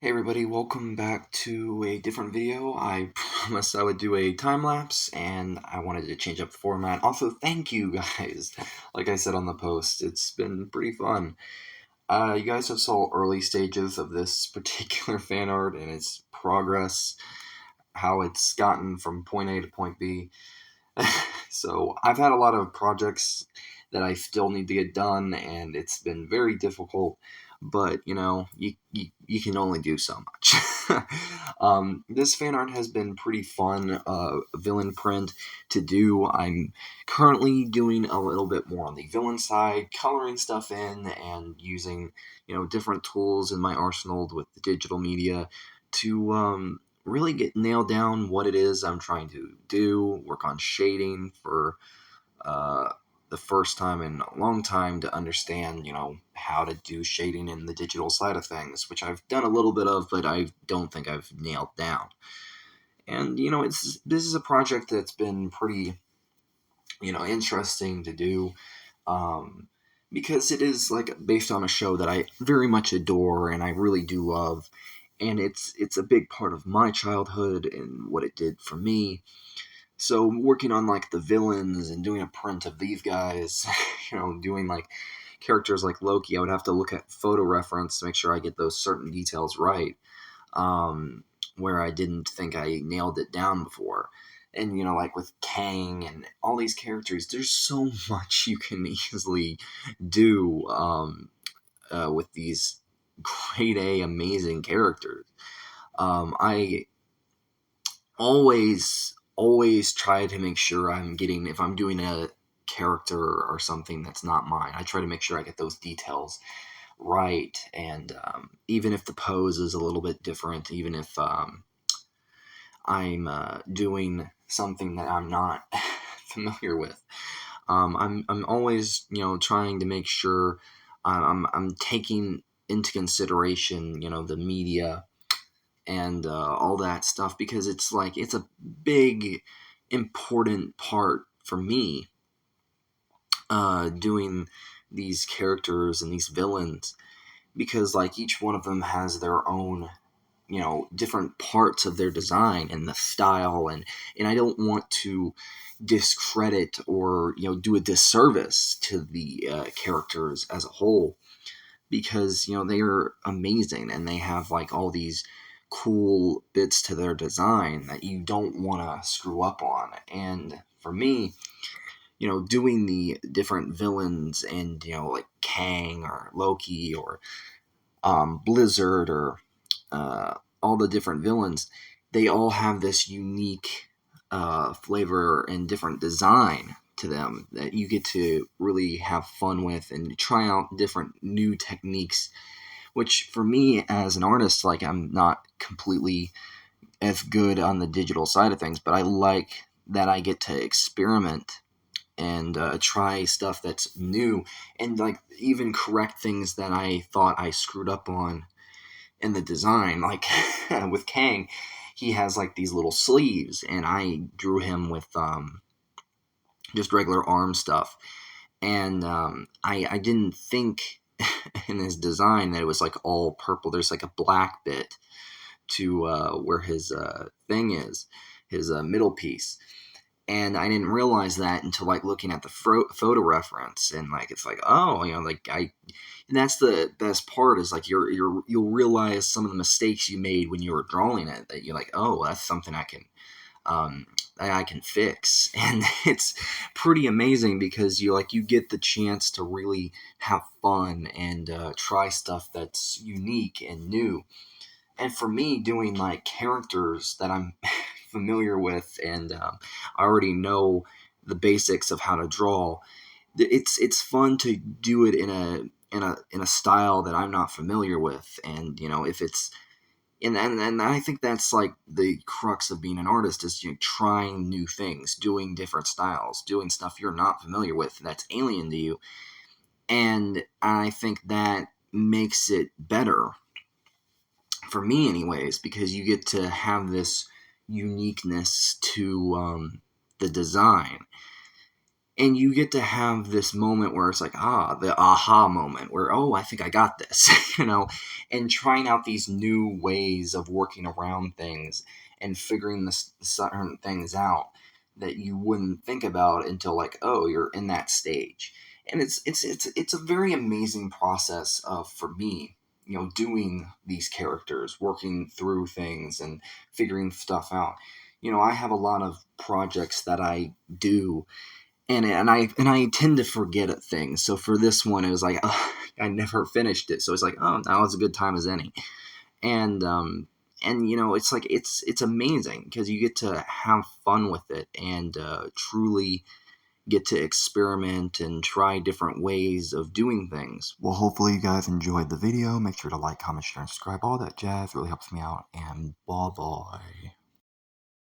Hey everybody, welcome back to a different video. I promised I would do a time lapse and I wanted to change up the format. Also, thank you guys. Like I said on the post, it's been pretty fun. You guys have saw early stages of this particular fan art and its progress, how it's gotten from point A to point B. So I've had a lot of projects that I still need to get done, and it's been very difficult. But you can only do so much. This fan art has been pretty fun. Villain print to do. I'm currently doing a little bit more on the villain side, coloring stuff in, and using different tools in my arsenal with the digital media to really get nailed down what it is I'm trying to do, work on shading for uh, the first time in a long time to understand, how to do shading in the digital side of things, which I've done a little bit of, but I don't think I've nailed down. And, this is a project that's been pretty, interesting to do. Um, because it is like based on a show that I very much adore and I really do love, and it's a big part of my childhood and what it did for me. So working on like the villains and doing a print of these guys, doing like characters like Loki, I would have to look at photo reference to make sure I get those certain details right, where I didn't think I nailed it down before. And like with Kang and all these characters, there's so much you can easily do with these grade A amazing characters. I always try to make sure I'm getting, if I'm doing a character or something that's not mine, I try to make sure I get those details right. And even if the pose is a little bit different, even if I'm doing something that I'm not familiar with, I'm always trying to make sure I'm taking into consideration the media and all that stuff, because it's a big important part for me doing these characters and these villains, because like each one of them has their own different parts of their design and the style, and I don't want to discredit or do a disservice to the characters as a whole, because they are amazing and they have like all these cool bits to their design that you don't want to screw up on. And for me, doing the different villains and like Kang or Loki or Blizzard or all the different villains, they all have this unique flavor and different design to them that you get to really have fun with and try out different new techniques, which for me as an artist, like, I'm not completely as good on the digital side of things, but I like that I get to experiment and try stuff that's new, and like even correct things that I thought I screwed up on in the design. Like with Kang, he has like these little sleeves, and I drew him with just regular arm stuff, and I didn't think in his design that it was like all purple. There's like a black bit to where his thing is, his middle piece, and I didn't realize that until like looking at the photo reference, and like it's like, oh, like and that's the best part, is like you'll realize some of the mistakes you made when you were drawing it, that you're like, oh, that's something um, I can fix. And it's pretty amazing because you get the chance to really have fun and try stuff that's unique and new. And for me, doing like characters that I'm familiar with, and I already know the basics of how to draw, it's fun to do it in a style that I'm not familiar with. And if it's and I think that's like the crux of being an artist, is trying new things, doing different styles, doing stuff you're not familiar with that's alien to you. And I think that makes it better for me anyways, because you get to have this uniqueness to the design. And you get to have this moment where it's like, the aha moment where, oh, I think I got this, and trying out these new ways of working around things and figuring this certain things out that you wouldn't think about until, like, oh, you're in that stage. And it's a very amazing process for me, doing these characters, working through things and figuring stuff out. I have a lot of projects that I do, and I tend to forget at things. So for this one, it was like, I never finished it. So it's like, oh, now is a good time as any. And it's like it's amazing because you get to have fun with it and truly get to experiment and try different ways of doing things. Well, hopefully you guys enjoyed the video. Make sure to like, comment, share, and subscribe. All that jazz really helps me out. And bye bye.